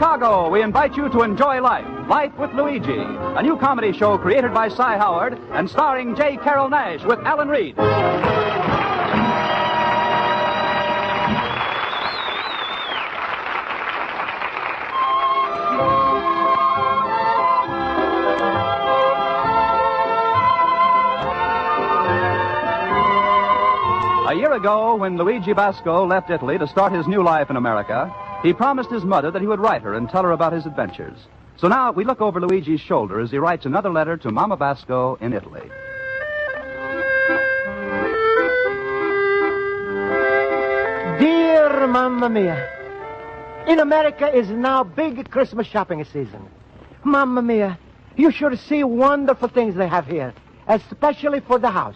Chicago, we invite you to enjoy Life, Life with Luigi, a new comedy show created by Cy Howard and starring J.Carrol Nash with Alan Reed. A year ago, when Luigi Basco left Italy to start his new life in America, he promised his mother that he would write her and tell her about his adventures. So now we look over Luigi's shoulder as he writes another letter to Mama Basco in Italy. Dear Mamma Mia, in America is now big Christmas shopping season. Mamma Mia, you should see wonderful things they have here, especially for the house.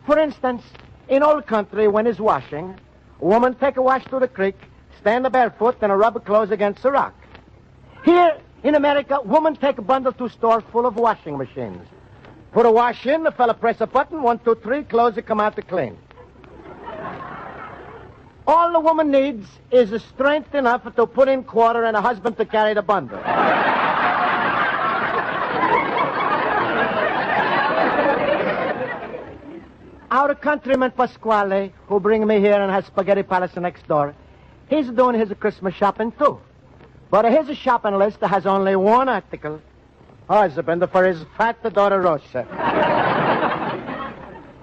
For instance, in old country, when it's washing, a woman take a wash to the creek, stand barefoot, and rub her clothes against a rock. Here in America, woman take a bundle to store full of washing machines. Put a wash in, the fella press a button, 1, 2, 3, clothes come out to clean. All the woman needs is a strength enough to put in quarter and a husband to carry the bundle. Our countryman Pasquale, who bring me here and has spaghetti palace next door, he's doing his Christmas shopping too. But his shopping list has only one article. Husband for his fat daughter Rosa.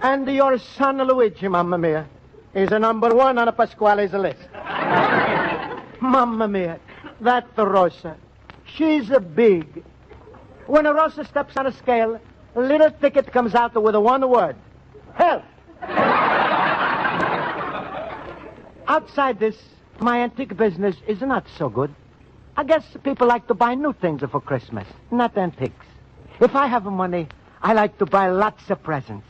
And your son Luigi, Mamma Mia, is a number one on Pasquale's list. Mamma Mia, that Rosa, she's a big. When a Rosa steps on a scale, a little ticket comes out with one word. Help! Outside this, my antique business is not so good. I guess people like to buy new things for Christmas, not antiques. If I have money, I like to buy lots of presents,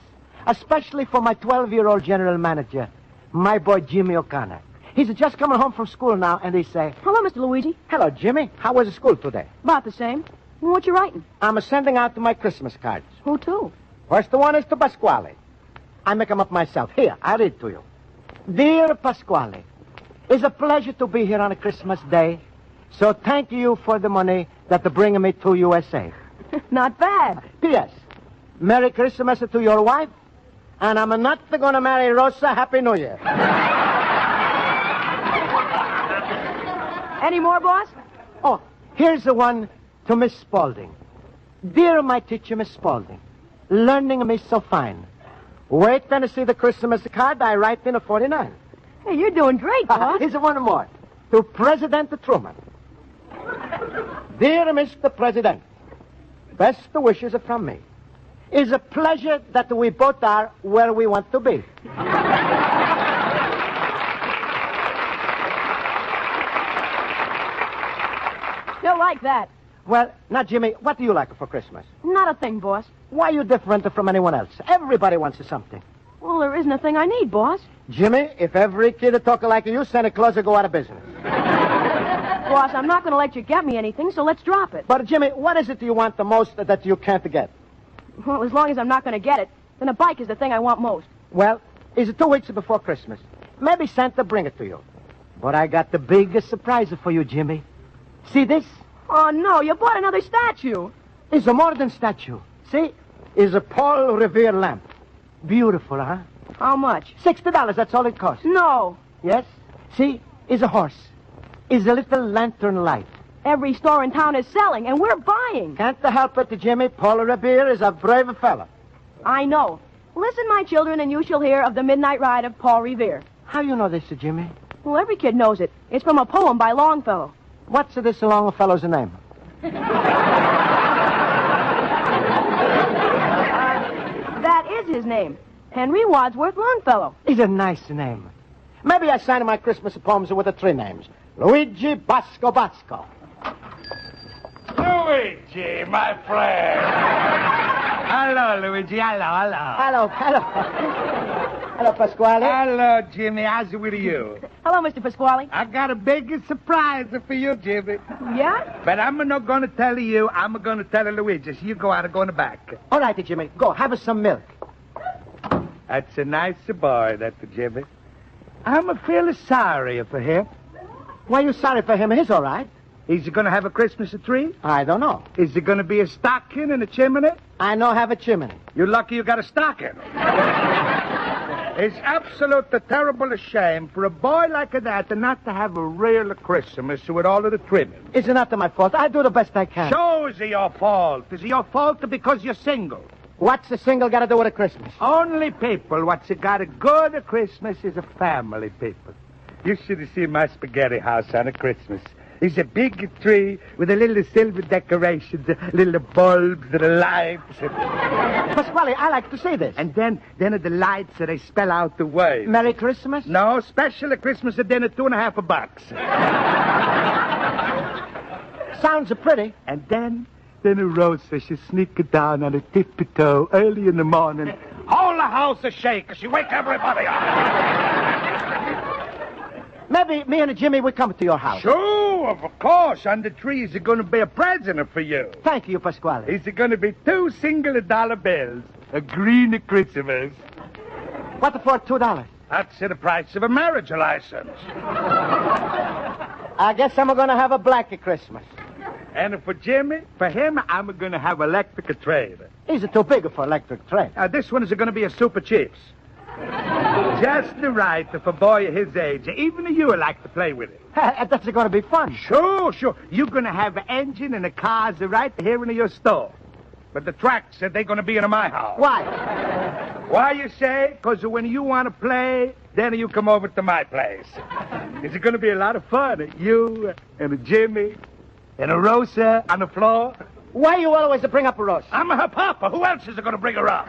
especially for my 12-year-old general manager, my boy Jimmy O'Connor. He's just coming home from school now, and he say, Hello, Mr. Luigi. Hello, Jimmy. How was school today? About the same. What you writing? I'm sending out my Christmas cards. Who to? First one is to Pasquale. I make them up myself. Here, I read to you. Dear Pasquale, it's a pleasure to be here on a Christmas day. So thank you for the money that bring me to USA. Not bad. P.S. Merry Christmas to your wife. And I'm not going to marry Rosa. Happy New Year. Any more, boss? Oh, here's the one to Miss Spaulding. Dear my teacher, Miss Spaulding, learning me so fine. Wait till I see the Christmas card I write in a 49. Hey, you're doing great, boss. Here's one more. To President Truman. Dear Mr. President, best wishes from me. It's a pleasure that we both are where we want to be. You'll like that. Well, now, Jimmy, what do you like for Christmas? Not a thing, boss. Why are you different from anyone else? Everybody wants something. Well, there isn't a thing I need, boss. Jimmy, if every kid talk like you, Santa Claus will go out of business. Boss, I'm not going to let you get me anything, so let's drop it. But, Jimmy, what is it you want the most that you can't get? Well, as long as I'm not going to get it, then a bike is the thing I want most. Well, it's 2 weeks before Christmas. Maybe Santa bring it to you. But I got the biggest surprise for you, Jimmy. See this? Oh, no, you bought another statue. It's a modern statue. See? It's a Paul Revere lamp. Beautiful, huh? How much? $60, that's all it costs. No. Yes? See? It's a horse. It's a little lantern light. Every store in town is selling, and we're buying. Can't help it, Jimmy. Paul Revere is a brave fellow. I know. Listen, my children, and you shall hear of the midnight ride of Paul Revere. How you know this, Jimmy? Well, every kid knows it. It's from a poem by Longfellow. What's this Longfellow's name? That is his name. Henry Wadsworth Longfellow. It's a nice name. Maybe I sign my Christmas poems with the 3 names. Luigi Basco Basco. Luigi, my friend. Hello, Luigi. Hello. Hello. Hello, Pasquale. Hello, Jimmy. How's it with you? Hello, Mr. Pasquale. I got a big surprise for you, Jimmy. Yeah? But I'm not going to tell you. I'm going to tell Luigi. So you go out and go in the back. All right, Jimmy. Go. Have some milk. That's a nice boy, that's Jimmy. I'm feeling sorry for him. Why are you sorry for him? He's all right. Is he going to have a Christmas tree? I don't know. Is it going to be a stocking and a chimney? I know have a chimney. You're lucky you got a stocking. It's absolutely terrible shame for a boy like that not to have a real Christmas with all of the trimmings. It's not my fault. I do the best I can. So is it your fault? Is it your fault because you're single? What's a single got to do with a Christmas? Only people what's got a good Christmas is a family people. You should have seen my spaghetti house on a Christmas. It's a big tree with a little silver decorations, little bulbs and lights. Pasquale, I like to see this. And then the lights, they spell out the word. Merry Christmas? No, special Christmas dinner, $2.50. Sounds pretty. And then a Rosa, she sneak down on a tippy toe early in the morning. Hold the house a shake. She wake everybody up. Maybe me and Jimmy will come to your house. Sure, of course. On the tree is going to be a present for you. Thank you, Pasquale. Is it going to be 2 single dollar bills? A green Christmas. What for $2? That's the price of a marriage license. I guess I'm going to have a black Christmas. And for Jimmy, for him, I'm going to have electric trade. He's too big for electric trade. This one is going to be a Super Chips. Just the right for a boy his age. Even you would like to play with it. That's going to be fun. Sure. You're going to have an engine and the cars right here in your store. But the tracks, they're going to be in my house. Why? Why, you say? Because when you want to play, then you come over to my place. It's going to be a lot of fun. You and a Jimmy and a Rosa on the floor. Why you always bring up a Rosa? I'm her papa. Who else is going to bring her up?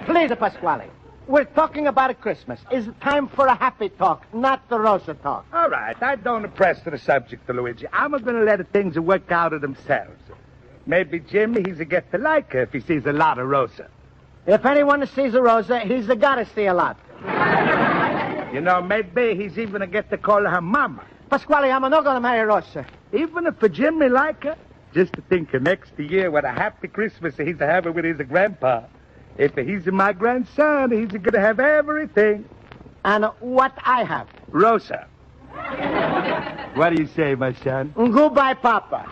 Please, Pasquale. We're talking about a Christmas. It's time for a happy talk, not the Rosa talk. All right. I don't press to the subject, Luigi. I'm going to let things work out of themselves. Maybe Jimmy, he's a get to like her if he sees a lot of Rosa. If anyone sees a Rosa, he's got to see a lot. You know, maybe he's even a get to call her mama. Pasquale, I'm not going to marry Rosa. Even if Jimmy like her, just to think of next year what a happy Christmas he's having with his grandpa. If he's my grandson, he's going to have everything. And what I have? Rosa. What do you say, my son? Goodbye, Papa.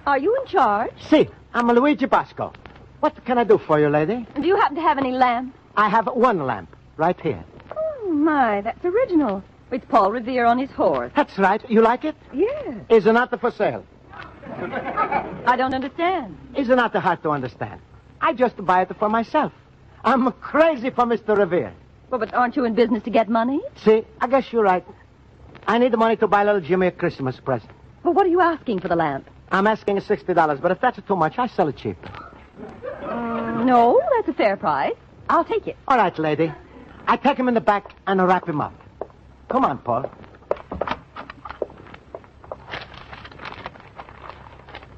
Are you in charge? Si, I'm Luigi Basco. What can I do for you, lady? Do you happen to have any lamp? I have one lamp right here. Oh, my, that's original. It's Paul Revere on his horse. That's right. You like it? Yes. Is it not for sale? I don't understand. Is it not hard to understand? I just buy it for myself. I'm crazy for Mr. Revere. Well, but aren't you in business to get money? See, I guess you're right. I need the money to buy little Jimmy a Christmas present. Well, what are you asking for the lamp? I'm asking $60, but if that's too much, I sell it cheap. No, that's a fair price. I'll take it. All right, lady. I take him in the back and wrap him up. Come on, Paul.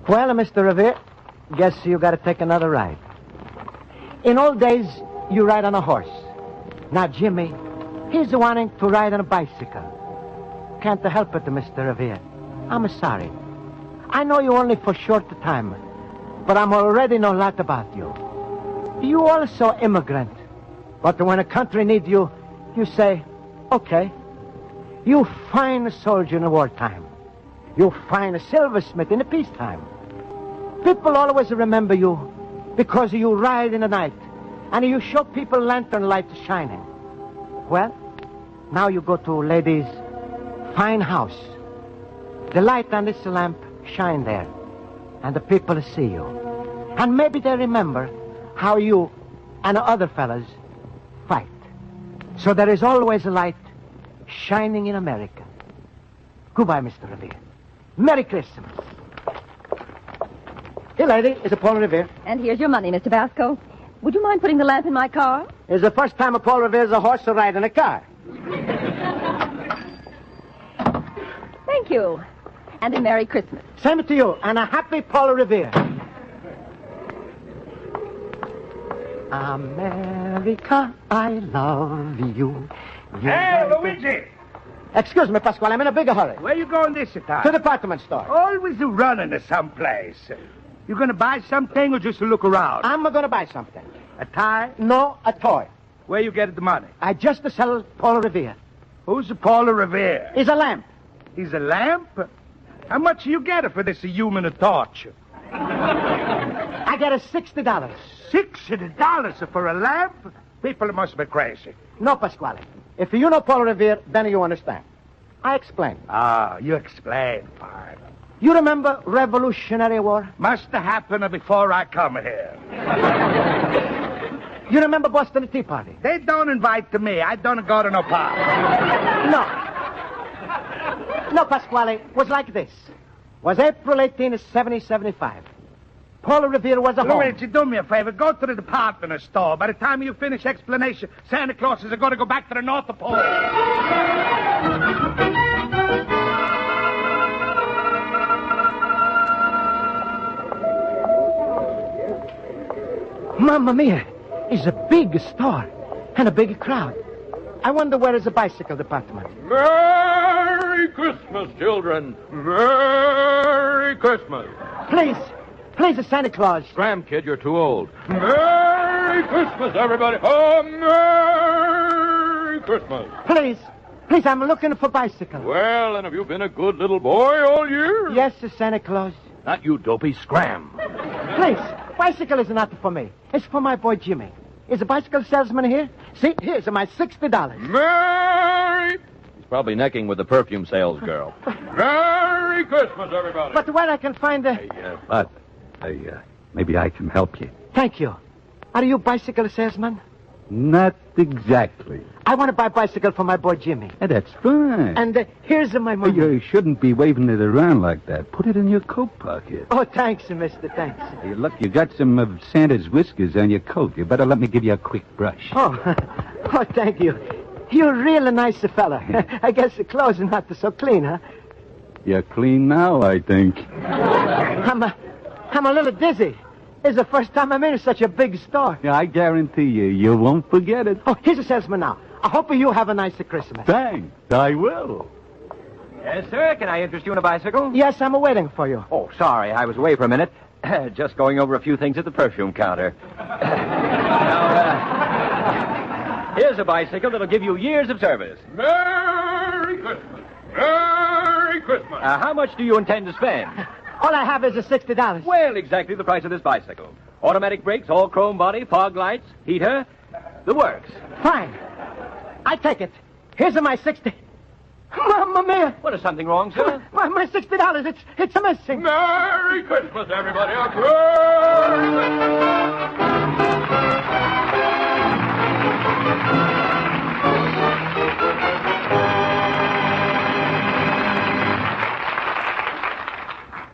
Well, Mr. Revere, guess you got to take another ride. In old days, you ride on a horse. Now, Jimmy, he's wanting to ride on a bicycle. Can't help it, Mr. Revere. I'm sorry. I know you only for short time, but I'm already know a lot about you. You also immigrant. But when a country needs you, you say, okay. You find a soldier in the wartime. You find a silversmith in the peacetime. People always remember you because you ride in the night and you show people lantern light shining. Well, now you go to lady's fine house. The light on this lamp shine there, and the people see you. And maybe they remember how you and the other fellas fight. So there is always a light shining in America. Goodbye, Mr. Revere. Merry Christmas. Here, lady, is a Paul Revere. And here's your money, Mr. Basco. Would you mind putting the lamp in my car? It's the first time a Paul Revere's a horse to ride in a car. Thank you. And a Merry Christmas. Same to you, and a happy Paul Revere. America, I love you. Hey, Luigi! Excuse me, Pasquale, I'm in a big hurry. Where you going this time? To the department store. Always running to someplace. You going to buy something or just look around? I'm going to buy something. A tie? No, a toy. Where you get the money? I just sell Paul Revere. Who's the Paul Revere? He's a lamp. He's a lamp? How much you get for this human torch? I get $60. $60 for a lamp? People must be crazy. No, Pasquale. If you know Paul Revere, then you understand. I explain. Ah, you explain, fine. You remember Revolutionary War? Must have happened before I come here. You remember Boston Tea Party? They don't invite me. I don't go to no party. No, Pasquale. It was like this. It was April 18, 1775. Paul Revere was a home. Luigi, do me a favor. Go to the department store. By the time you finish explanation, Santa Claus is going to go back to the North Pole. Mamma mia. It's a big store and a big crowd. I wonder where is the bicycle department. Merry Christmas, children. Merry Christmas. Please, Santa Claus. Scram, kid, you're too old. Merry Christmas, everybody. Oh, Merry Christmas. Please, I'm looking for bicycle. Well, and have you been a good little boy all year? Yes, Santa Claus. Not you, dopey. Scram. Please, bicycle is not for me. It's for my boy Jimmy. Is a bicycle salesman here? See, here's my $60. Merry... He's probably necking with the perfume sales girl. Merry Christmas, everybody. But where I can find the... Maybe I can help you. Thank you. Are you bicycle salesman? Not exactly. I want to buy a bicycle for my boy Jimmy. That's fine. And here's my money. You shouldn't be waving it around like that. Put it in your coat pocket. Oh, thanks, mister, thanks. Hey, look, you got some of Santa's whiskers on your coat. You better let me give you a quick brush. Oh, thank you. You're really nice fella. I guess the clothes are not so clean, huh? You're clean now, I think. I'm a little dizzy. It's the first time I'm in such a big store. Yeah, I guarantee you won't forget it. Oh, here's a salesman now. I hope you have a nice Christmas. Thanks, I will. Yes, sir. Can I interest you in a bicycle? Yes, I'm waiting for you. Oh, sorry. I was away for a minute. Just going over a few things at the perfume counter. Now, here's a bicycle that'll give you years of service. Merry Christmas. Merry Christmas. How much do you intend to spend? All I have is $60. Well, exactly the price of this bicycle. Automatic brakes, all chrome body, fog lights, heater, the works. Fine. I take it. Here's my 60. Mamma mia. What, is something wrong, sir? My $60. It's missing. Merry Christmas, everybody.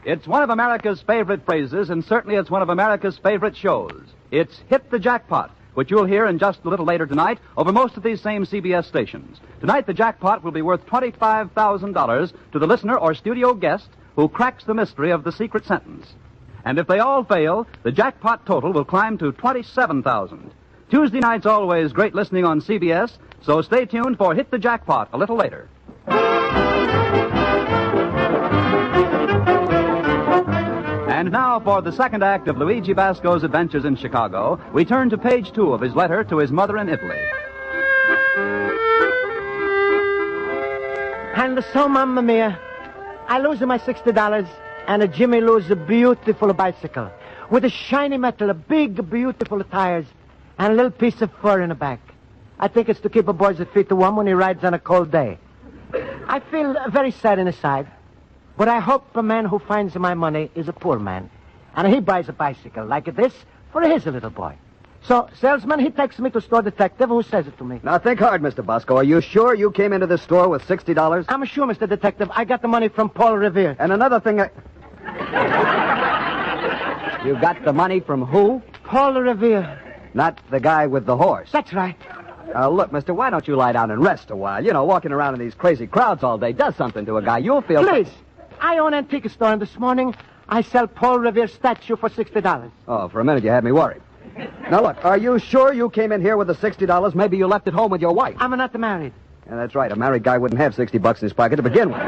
It's one of America's favorite phrases, and certainly it's one of America's favorite shows. It's Hit the Jackpot, which you'll hear in just a little later tonight over most of these same CBS stations. Tonight, the jackpot will be worth $25,000 to the listener or studio guest who cracks the mystery of the secret sentence. And if they all fail, the jackpot total will climb to $27,000. Tuesday night's always great listening on CBS, so stay tuned for Hit the Jackpot a little later. And now, for the second act of Luigi Basco's adventures in Chicago, we turn to page 2 of his letter to his mother in Italy. And so, Mamma mia, I lose my $60, and Jimmy loses a beautiful bicycle with a shiny metal, a big, beautiful tires, and a little piece of fur in the back. I think it's to keep a boy's feet warm when he rides on a cold day. I feel very sad inside. But I hope a man who finds my money is a poor man. And he buys a bicycle like this for his little boy. So, salesman, he takes me to store detective who says it to me. Now, think hard, Mr. Bosco. Are you sure you came into this store with $60? I'm sure, Mr. Detective. I got the money from Paul Revere. And another thing, You got the money from who? Paul Revere. Not the guy with the horse. That's right. Look, mister, why don't you lie down and rest a while? You know, walking around in these crazy crowds all day does something to a guy. You'll feel... Please. I own an antique store, and this morning I sell Paul Revere's statue for $60. Oh, for a minute you had me worried. Now, look, are you sure you came in here with the $60? Maybe you left it home with your wife. I'm not married. Yeah, that's right. A married guy wouldn't have $60 in his pocket to begin with.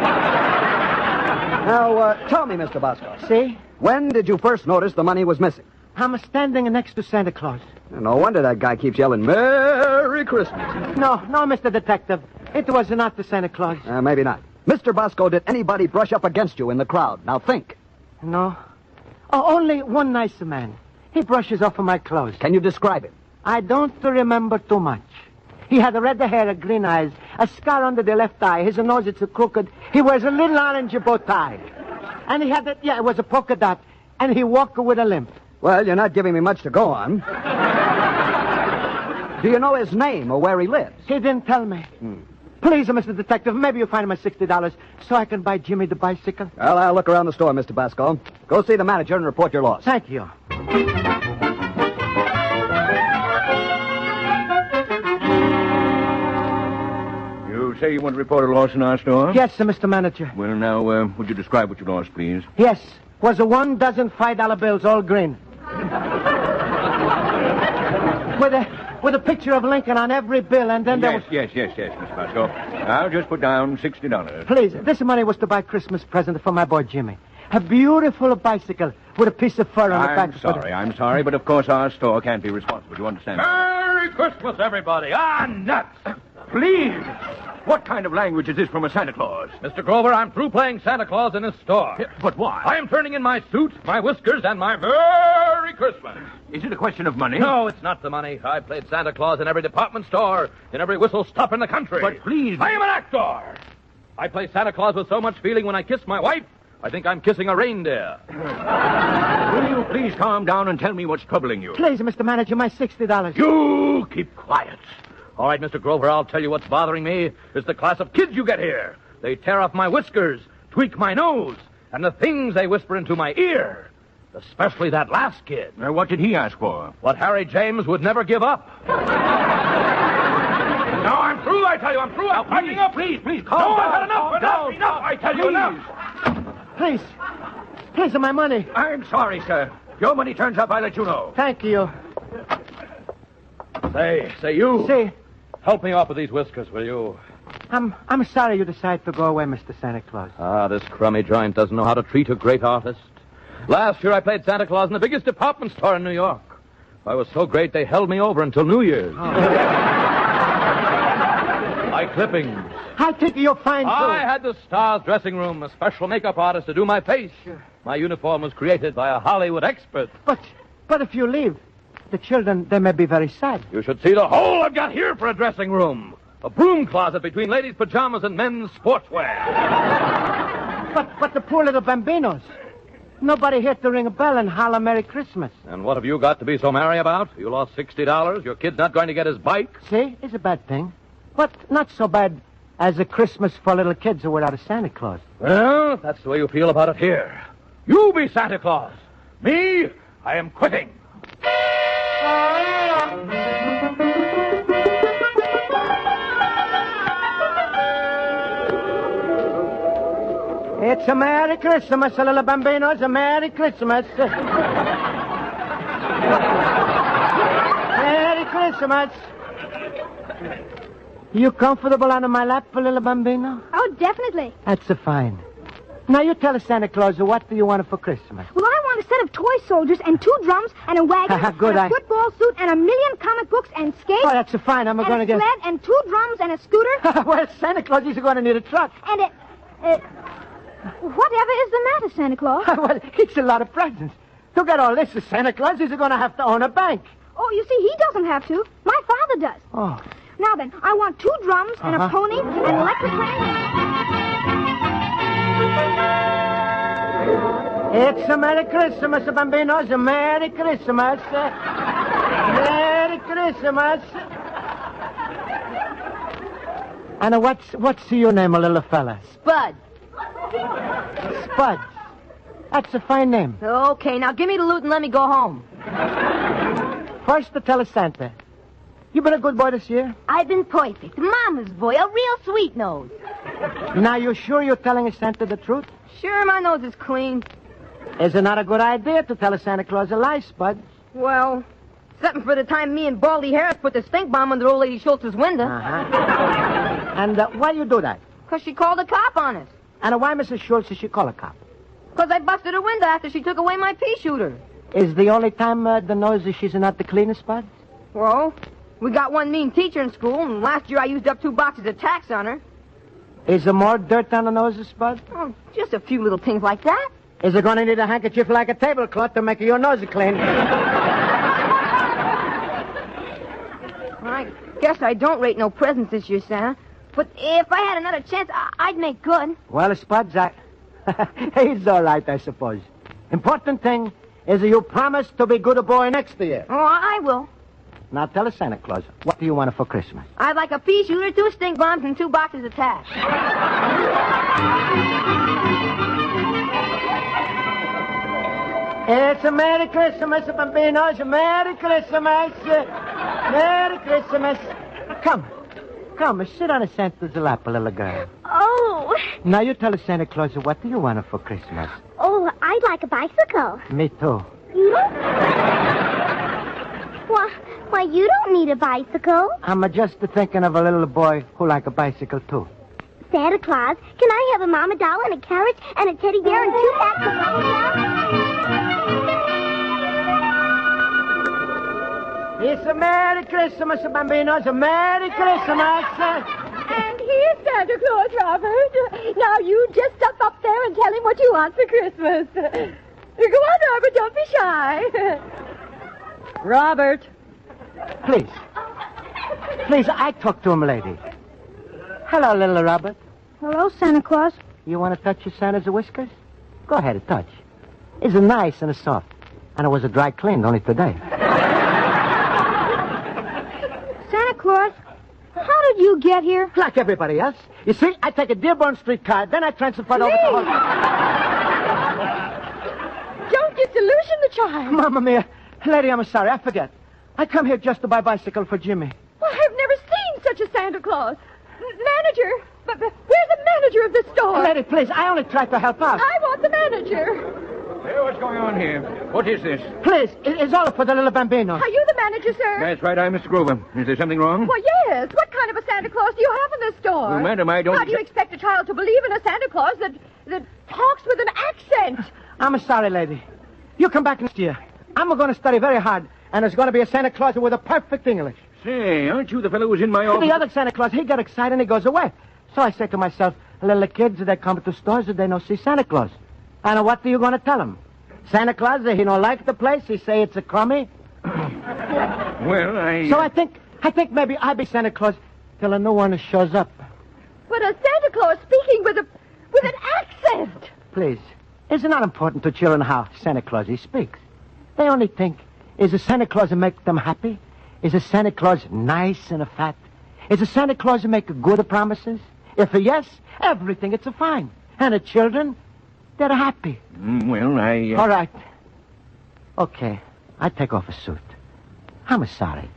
Now, tell me, Mr. Bosco. See? When did you first notice the money was missing? I'm standing next to Santa Claus. No wonder that guy keeps yelling, Merry Christmas. No, Mr. Detective. It was not the Santa Claus. Maybe not. Mr. Bosco, did anybody brush up against you in the crowd? Now think. No. Oh, only one nice man. He brushes off of my clothes. Can you describe him? I don't remember too much. He had red hair, green eyes, a scar under the left eye. His nose is crooked. He wears a little orange bow tie. And he had it was a polka dot. And he walked with a limp. Well, you're not giving me much to go on. Do you know his name or where he lives? He didn't tell me. Please, Mr. Detective, maybe you'll find him $60 so I can buy Jimmy the bicycle. Well, I'll look around the store, Mr. Bosco. Go see the manager and report your loss. Thank you. You say you want to report a loss in our store? Yes, Mr. Manager. Well, now, would you describe what you lost, please? Yes. Was a 1 dozen $5 bills, all green. With a picture of Lincoln on every bill, and then there was... Yes, Miss Pasco. I'll just put down $60. Please, this money was to buy a Christmas present for my boy Jimmy. A beautiful bicycle with a piece of fur on the back. I'm sorry, but of course our store can't be responsible. Do you understand? Merry Christmas, everybody. Nuts. Please! What kind of language is this from a Santa Claus? Mr. Grover, I'm through playing Santa Claus in this store. But why? I am turning in my suit, my whiskers, and my Merry Christmas. Is it a question of money? No, it's not the money. I played Santa Claus in every department store, in every whistle stop in the country. But please... I am an actor. I play Santa Claus with so much feeling when I kiss my wife, I think I'm kissing a reindeer. Will you please calm down and tell me what's troubling you? Please, Mr. Manager, my $60. You keep quiet. All right, Mr. Grover, I'll tell you what's bothering me. It's the class of kids you get here. They tear off my whiskers, tweak my nose, and the things they whisper into my ear. Especially that last kid. What did he ask for? What Harry James would never give up. No, I'm through, I tell you. I'm through. I'm packing up. Please, calm down. I've had enough. Enough, I tell you, enough. Please, my money. I'm sorry, sir. Your money turns up, I'll let you know. Thank you. Say you. See, help me off with these whiskers, will you? I'm sorry you decided to go away, Mr. Santa Claus. This crummy joint doesn't know how to treat a great artist. Last year I played Santa Claus in the biggest department store in New York. I was so great they held me over until New Year's. My clippings. I think you're fine, too. I had the star's dressing room, a special makeup artist to do my face. Sure. My uniform was created by a Hollywood expert. But if you leave, the children, they may be very sad. You should see the hole I've got here for a dressing room. A broom closet between ladies' pajamas and men's sportswear. But the poor little bambinos. Nobody here to ring a bell and holler Merry Christmas. And what have you got to be so merry about? You lost $60. Your kid's not going to get his bike. See, it's a bad thing. But not so bad as a Christmas for little kids who without a Santa Claus. Well, that's the way you feel about it here. You be Santa Claus. Me, I am quitting. It's a Merry Christmas, little bambinos, a Merry Christmas. Merry Christmas. You comfortable on my lap, little bambino? Oh, definitely. That's a fine. Now, you tell us, Santa Claus, what do you want for Christmas? Well, I want a set of toy soldiers and 2 drums and a wagon Good, and a football suit and 1,000,000 comic books and skates. Oh, that's a fine. I'm going to get... And a sled and 2 drums and a scooter. Well, Santa Claus is going to need a truck. And whatever is the matter, Santa Claus? Well, it's a lot of presents. To get all this, Santa Claus is going to have to own a bank. Oh, you see, he doesn't have to. My father does. Oh. Now then, I want 2 drums and a pony and an electric lamp. It's a Merry Christmas, bambinos, a Merry Christmas. Merry Christmas. And what's your name, little fella? Spud. Spud. That's a fine name. Okay, now give me the loot and let me go home. First to tell us Santa. You been a good boy this year? I've been perfect. Mama's boy, a real sweet nose. Now, you sure you're telling Santa the truth? Sure, my nose is clean. Is it not a good idea to tell Santa Claus a lie, Spud? Well, except for the time me and Baldy Harris put the stink bomb under old Lady Schultz's window. And why you do that? Because she called a cop on us. And why, Mrs. Schultz, did she call a cop? Because I busted her window after she took away my pea shooter. Is the only time the nose she's not the cleanest, Bud? Well, we got one mean teacher in school, and last year I used up 2 boxes of tacks on her. Is there more dirt on the noses, Bud? Oh, just a few little things like that. Is it going to need a handkerchief like a tablecloth to make your nose clean? I guess I don't rate no presents this year, Santa. But if I had another chance, I'd make good. Well, Spuds, he's all right, I suppose. Important thing is that you promise to be good a boy next year. Oh, I will. Now tell us, Santa Claus, what do you want for Christmas? I'd like a pea shooter, 2 stink bombs, and 2 boxes of tacks. It's a Merry Christmas, Bambinos. Merry Christmas. Merry Christmas. Come, sit on a Santa's lap, little girl. Oh. Now you tell us, Santa Claus, what do you want for Christmas? Oh, I'd like a bicycle. Me too. You? Why, you don't need a bicycle. I'm just thinking of a little boy who like a bicycle, too. Santa Claus, can I have a mama doll and a carriage and a teddy bear and 2 packs of bubble gum? It's a Merry Christmas, Bambinos. A Merry Christmas. And here's Santa Claus, Robert. Now you just step up there and tell him what you want for Christmas. Go on, Robert, don't be shy. Robert. Please, I talk to him, lady. Hello, little Robert. Hello, Santa Claus. You want to touch your Santa's whiskers? Go ahead and touch. It's nice and soft. And it was a dry cleaned only today. Santa Claus, how did you get here? Like everybody else. You see, I take a Dearborn Street car, then I transfer it over to the Don't disillusion the child. Mamma mia. Lady, I'm sorry, I forget. I come here just to buy a bicycle for Jimmy. Well, I've never seen such a Santa Claus. Manager, but where's the manager of the store? Lady, please, I only tried to help out. I want the manager. Hey, what's going on here? What is this? Please, it's all for the little Bambino. Are you the manager, sir? That's right, I'm Mr. Grover. Is there something wrong? Well, yes. What kind of a Santa Claus do you have in the store? Well, madam, I don't... How do you expect a child to believe in a Santa Claus that talks with an accent? I'm sorry, lady. You come back next year. I'm going to study very hard, and there's going to be a Santa Claus with a perfect English. Say, aren't you the fellow who's in my office? The other Santa Claus, he got excited and he goes away. So I say to myself, little kids, they come to stores and they don't see Santa Claus. And what are you going to tell them? Santa Claus, he don't like the place. He say it's a crummy. Well, So I think maybe I'll be Santa Claus till a new one shows up. But a Santa Claus speaking with an accent. Please, it's not important to children how Santa Claus he speaks. They only think, is a Santa Claus make them happy? Is a Santa Claus nice and fat? Is a Santa Claus make good promises? If a yes, everything it's a fine. And the children, they're happy. Well, All right. Okay, I take off a suit. I'm sorry.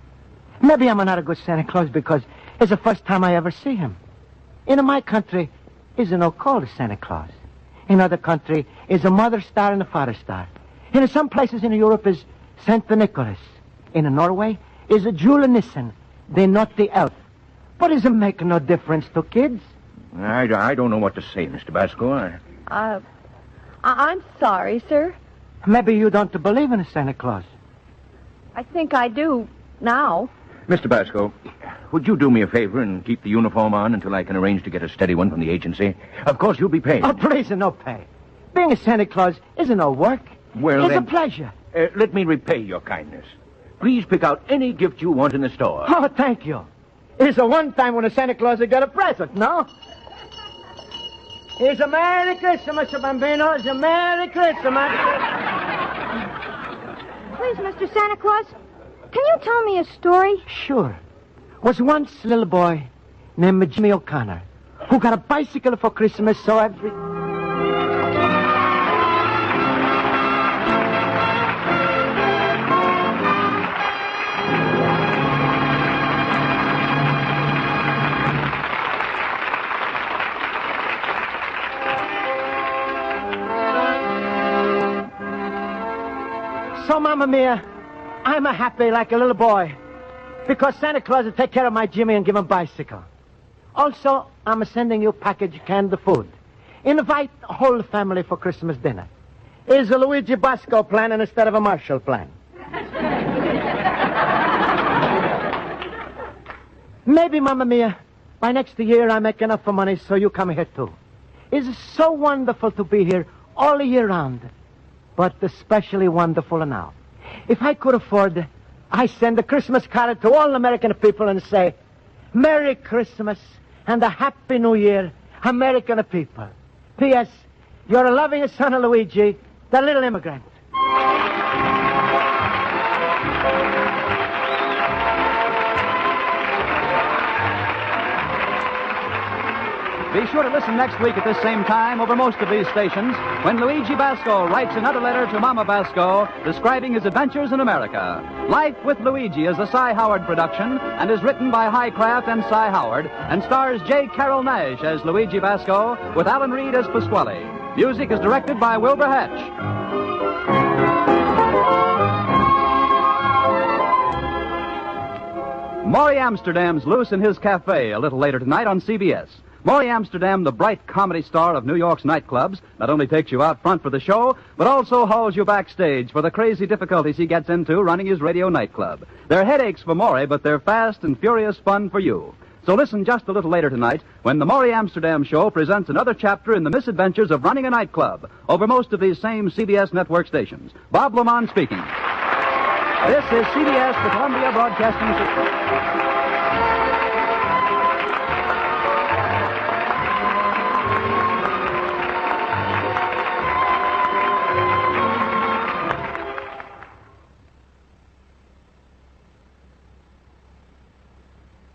Maybe I'm not a good Santa Claus because it's the first time I ever see him. In my country, is no called Santa Claus. In other country, is a mother star and a father star. In some places in Europe is Saint Nicholas. In Norway is a Jule Nissen, the naughty elf. But does it make no difference to kids? I don't know what to say, Mr. Basco. I'm sorry, sir. Maybe you don't believe in a Santa Claus. I think I do now. Mr. Basco, would you do me a favor and keep the uniform on until I can arrange to get a steady one from the agency? Of course, you'll be paid. Oh, please, no pay. Being a Santa Claus isn't no work. Well, it's then, a pleasure. Let me repay your kindness. Please pick out any gift you want in the store. Oh, thank you. It's the one time when a Santa Claus got a present, no? It's a Merry Christmas, Bambino. It's a Merry Christmas. Please, Mr. Santa Claus, can you tell me a story? Sure. Was once a little boy named Jimmy O'Connor who got a bicycle for Christmas, so every... So, Mamma Mia, I'm a happy like a little boy because Santa Claus will take care of my Jimmy and give him a bicycle. Also, I'm sending you a package of canned food. Invite the whole family for Christmas dinner. Is a Luigi Basco plan instead of a Marshall plan. Maybe, Mamma Mia, by next year I make enough money so you come here too. It's so wonderful to be here all year round, but especially wonderful now. If I could afford, I send a Christmas card to all American people and say, Merry Christmas and a Happy New Year, American people. P.S. Your loving son, Luigi, the little immigrant. Be sure to listen next week at this same time over most of these stations when Luigi Basco writes another letter to Mama Basco describing his adventures in America. Life with Luigi is a Cy Howard production and is written by Highcraft and Cy Howard and stars J.Carrol Nash as Luigi Basco with Alan Reed as Pasquale. Music is directed by Wilbur Hatch. Maury Amsterdam's loose in his cafe a little later tonight on CBS. Maury Amsterdam, the bright comedy star of New York's nightclubs, not only takes you out front for the show, but also hauls you backstage for the crazy difficulties he gets into running his radio nightclub. They're headaches for Maury, but they're fast and furious fun for you. So listen just a little later tonight when the Maury Amsterdam Show presents another chapter in the misadventures of running a nightclub over most of these same CBS network stations. Bob Lamont speaking. This is CBS, the Columbia Broadcasting System.